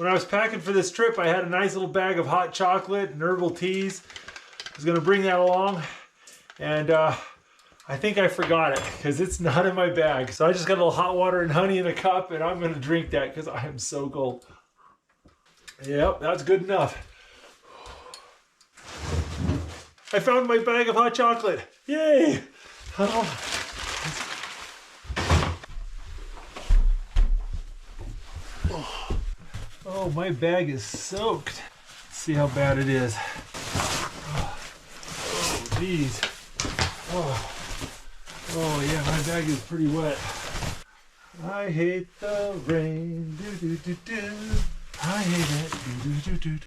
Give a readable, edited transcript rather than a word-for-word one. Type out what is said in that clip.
When I was packing for this trip, I had a nice little bag of hot chocolate and herbal teas. I was gonna bring that along, and I think I forgot it because it's not in my bag. So I just got a little hot water and honey in a cup, and I'm gonna drink that because I am so cold. Yep, that's good enough. I found my bag of hot chocolate. Yay! Oh, my bag is soaked. Let's see how bad it is. Oh, geez. Oh, yeah, my bag is pretty wet. I hate the rain. Do, do, do, do. I hate it. Do, do, do, do.